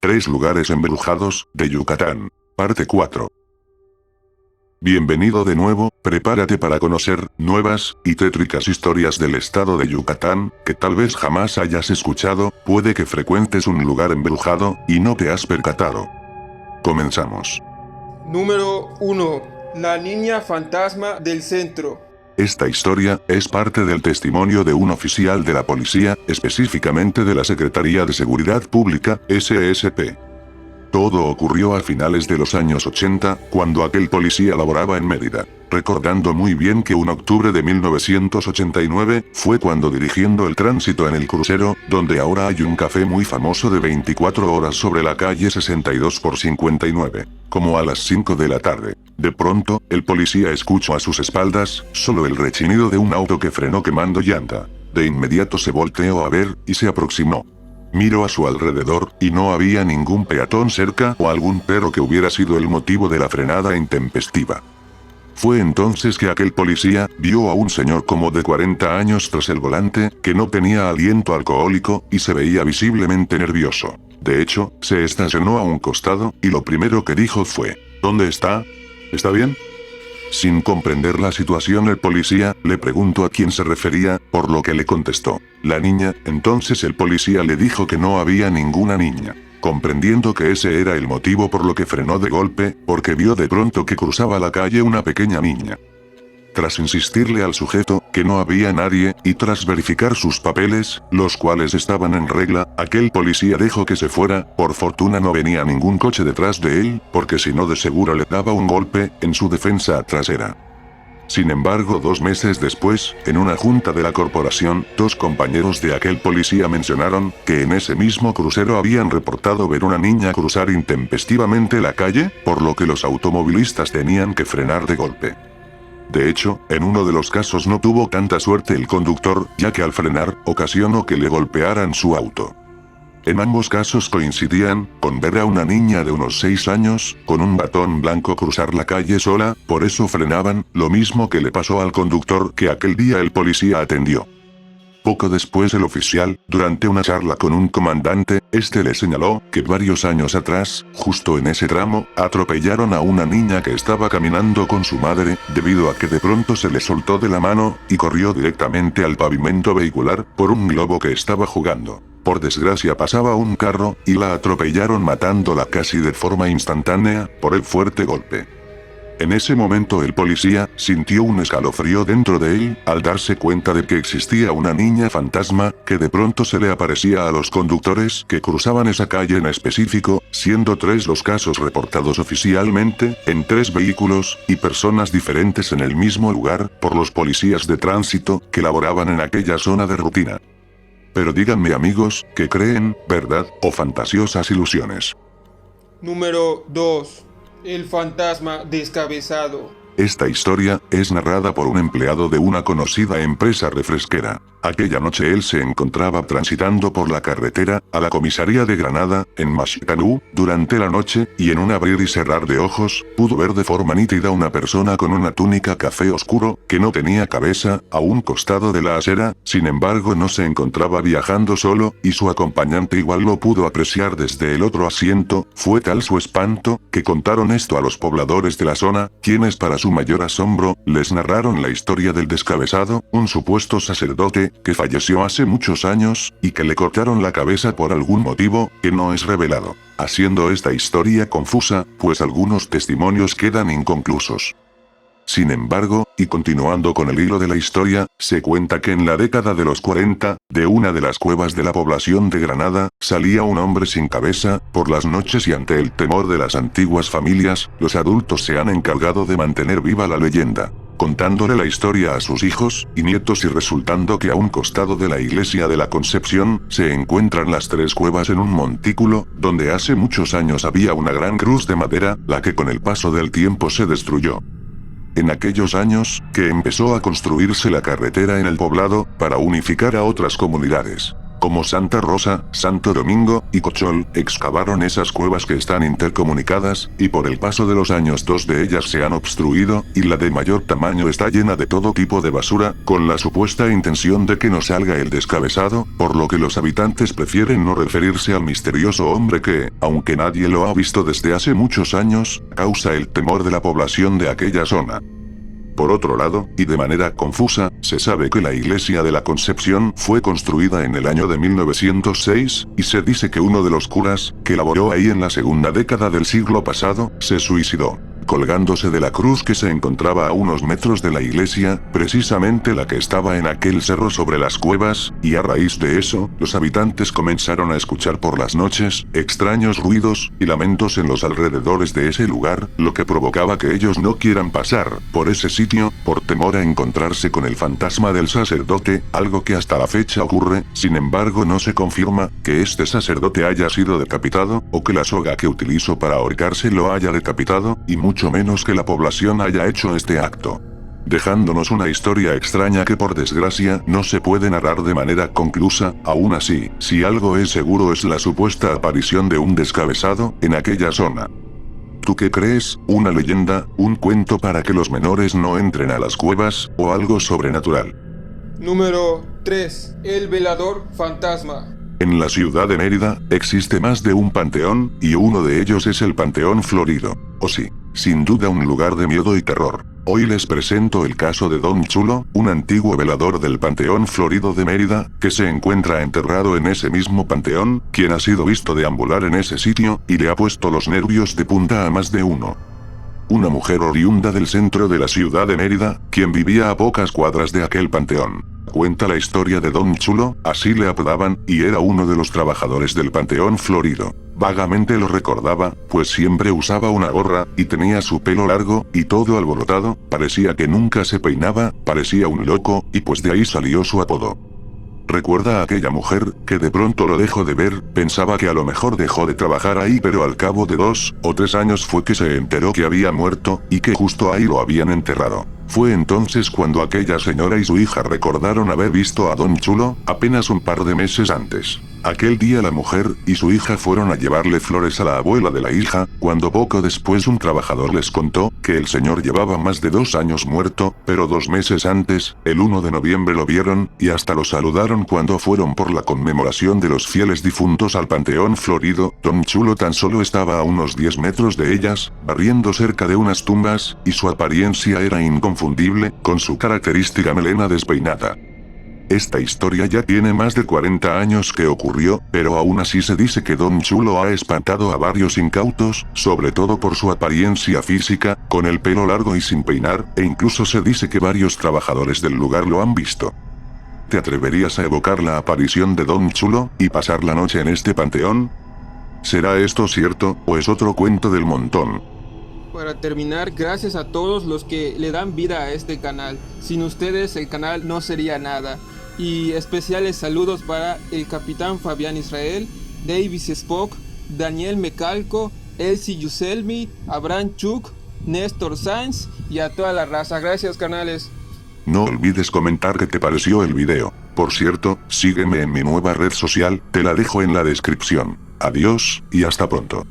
3 lugares embrujados de Yucatán. Parte 4. Bienvenido de nuevo, prepárate para conocer nuevas y tétricas historias del estado de Yucatán, que tal vez jamás hayas escuchado. Puede que frecuentes un lugar embrujado y no te has percatado. Comenzamos. Número 1. La niña fantasma del centro. Esta historia es parte del testimonio de un oficial de la policía, específicamente de la Secretaría de Seguridad Pública, SSP. Todo ocurrió a finales de los años 80, cuando aquel policía laboraba en Mérida, recordando muy bien que un octubre de 1989 fue cuando, dirigiendo el tránsito en el crucero, donde ahora hay un café muy famoso de 24 horas sobre la calle 62 por 59, como a las 5 de la tarde, de pronto, el policía escuchó a sus espaldas solo el rechinido de un auto que frenó quemando llanta. De inmediato se volteó a ver y se aproximó. Miró a su alrededor, y no había ningún peatón cerca o algún perro que hubiera sido el motivo de la frenada intempestiva. Fue entonces que aquel policía vio a un señor como de 40 años tras el volante, que no tenía aliento alcohólico y se veía visiblemente nervioso. De hecho, se estacionó a un costado, y lo primero que dijo fue: ¿Dónde está? ¿Está bien? Sin comprender la situación, el policía le preguntó a quién se refería, por lo que le contestó: la niña. Entonces el policía le dijo que no había ninguna niña. Comprendiendo que ese era el motivo por lo que frenó de golpe, porque vio de pronto que cruzaba la calle una pequeña niña. Tras insistirle al sujeto que no había nadie, y tras verificar sus papeles, los cuales estaban en regla, aquel policía dejó que se fuera. Por fortuna no venía ningún coche detrás de él, porque si no de seguro le daba un golpe en su defensa trasera. Sin embargo, 2 meses después, en una junta de la corporación, 2 compañeros de aquel policía mencionaron que en ese mismo crucero habían reportado ver una niña cruzar intempestivamente la calle, por lo que los automovilistas tenían que frenar de golpe. De hecho, en uno de los casos no tuvo tanta suerte el conductor, ya que al frenar, ocasionó que le golpearan su auto. En ambos casos coincidían con ver a una niña de unos 6 años, con un batón blanco cruzar la calle sola, por eso frenaban, lo mismo que le pasó al conductor que aquel día el policía atendió. Poco después el oficial, durante una charla con un comandante, le señaló que varios años atrás, justo en ese tramo, atropellaron a una niña que estaba caminando con su madre, debido a que de pronto se le soltó de la mano, y corrió directamente al pavimento vehicular, por un globo que estaba jugando. Por desgracia pasaba un carro, y la atropellaron matándola casi de forma instantánea, por el fuerte golpe. En ese momento el policía sintió un escalofrío dentro de él, al darse cuenta de que existía una niña fantasma, que de pronto se le aparecía a los conductores que cruzaban esa calle en específico, siendo 3 los casos reportados oficialmente, en 3 vehículos, y personas diferentes en el mismo lugar, por los policías de tránsito, que laboraban en aquella zona de rutina. Pero díganme amigos, ¿qué creen, verdad, o fantasiosas ilusiones? Número 2. El fantasma descabezado. Esta historia es narrada por un empleado de una conocida empresa refresquera. Aquella noche él se encontraba transitando por la carretera a la comisaría de Granada, en Maxicalú, durante la noche, y en un abrir y cerrar de ojos, pudo ver de forma nítida una persona con una túnica café oscuro, que no tenía cabeza, a un costado de la acera. Sin embargo no se encontraba viajando solo, y su acompañante igual lo pudo apreciar desde el otro asiento. Fue tal su espanto, que contaron esto a los pobladores de la zona, quienes para su mayor asombro, les narraron la historia del descabezado, un supuesto sacerdote, que falleció hace muchos años, y que le cortaron la cabeza por algún motivo, que no es revelado, haciendo esta historia confusa, pues algunos testimonios quedan inconclusos. Sin embargo, y continuando con el hilo de la historia, se cuenta que en la década de los 40, de una de las cuevas de la población de Granada, salía un hombre sin cabeza, por las noches, y ante el temor de las antiguas familias, los adultos se han encargado de mantener viva la leyenda, contándole la historia a sus hijos y nietos, y resultando que a un costado de la iglesia de la Concepción, se encuentran las 3 cuevas en un montículo, donde hace muchos años había una gran cruz de madera, la que con el paso del tiempo se destruyó. En aquellos años, que empezó a construirse la carretera en el poblado, para unificar a otras comunidades. como Santa Rosa, Santo Domingo y Cochol, excavaron esas cuevas que están intercomunicadas, y por el paso de los años dos de ellas se han obstruido, y la de mayor tamaño está llena de todo tipo de basura, con la supuesta intención de que no salga el descabezado, por lo que los habitantes prefieren no referirse al misterioso hombre que, aunque nadie lo ha visto desde hace muchos años, causa el temor de la población de aquella zona. Por otro lado, y de manera confusa, se sabe que la iglesia de la Concepción fue construida en el año de 1906, y se dice que uno de los curas, que laboró ahí en la segunda década del siglo pasado, se suicidó, colgándose de la cruz que se encontraba a unos metros de la iglesia, precisamente la que estaba en aquel cerro sobre las cuevas, y a raíz de eso, los habitantes comenzaron a escuchar por las noches, extraños ruidos, y lamentos en los alrededores de ese lugar, lo que provocaba que ellos no quieran pasar por ese sitio, por temor a encontrarse con el fantasma del sacerdote, algo que hasta la fecha ocurre. Sin embargo, no se confirma que este sacerdote haya sido decapitado, o que la soga que utilizó para ahorcarse lo haya decapitado, y mucho menos que la población haya hecho este acto, dejándonos una historia extraña que por desgracia no se puede narrar de manera conclusa. Aún así, si algo es seguro es la supuesta aparición de un descabezado en aquella zona. ¿Tú qué crees? ¿Una leyenda, un cuento para que los menores no entren a las cuevas, o algo sobrenatural? Número 3. El velador fantasma. En la ciudad de Mérida, existe más de un panteón, y uno de ellos es el Panteón Florido. O sí, sin duda un lugar de miedo y terror. Hoy les presento el caso de Don Chulo, un antiguo velador del Panteón Florido de Mérida, que se encuentra enterrado en ese mismo panteón, quien ha sido visto deambular en ese sitio, y le ha puesto los nervios de punta a más de uno. Una mujer oriunda del centro de la ciudad de Mérida, quien vivía a pocas cuadras de aquel panteón. Cuenta la historia de Don Chulo, así le apodaban, y era uno de los trabajadores del Panteón Florido. Vagamente lo recordaba, pues siempre usaba una gorra, y tenía su pelo largo, y todo alborotado, parecía que nunca se peinaba, parecía un loco, y pues de ahí salió su apodo. Recuerda a aquella mujer, que de pronto lo dejó de ver, pensaba que a lo mejor dejó de trabajar ahí, pero al cabo de 2 o 3 años fue que se enteró que había muerto, y que justo ahí lo habían enterrado. Fue entonces cuando aquella señora y su hija recordaron haber visto a Don Chulo, apenas un par de meses antes. Aquel día la mujer y su hija fueron a llevarle flores a la abuela de la hija, cuando poco después un trabajador les contó que el señor llevaba más de 2 años muerto, pero 2 meses antes, el 1 de noviembre lo vieron, y hasta lo saludaron cuando fueron por la conmemoración de los fieles difuntos al Panteón Florido. Don Chulo tan solo estaba a unos 10 metros de ellas, barriendo cerca de unas tumbas, y su apariencia era inconfundible, con su característica melena despeinada. Esta historia ya tiene más de 40 años que ocurrió, pero aún así se dice que Don Chulo ha espantado a varios incautos, sobre todo por su apariencia física, con el pelo largo y sin peinar, e incluso se dice que varios trabajadores del lugar lo han visto. ¿Te atreverías a evocar la aparición de Don Chulo, y pasar la noche en este panteón? ¿Será esto cierto, o es otro cuento del montón? Para terminar, gracias a todos los que le dan vida a este canal. Sin ustedes el canal no sería nada. Y especiales saludos para el capitán Fabián Israel, Davis Spock, Daniel Mecalco, Elsie Yuselmi, Abraham Chuk, Néstor Sainz y a toda la raza. Gracias, canales. No olvides comentar qué te pareció el video. Por cierto, sígueme en mi nueva red social, te la dejo en la descripción. Adiós, y hasta pronto.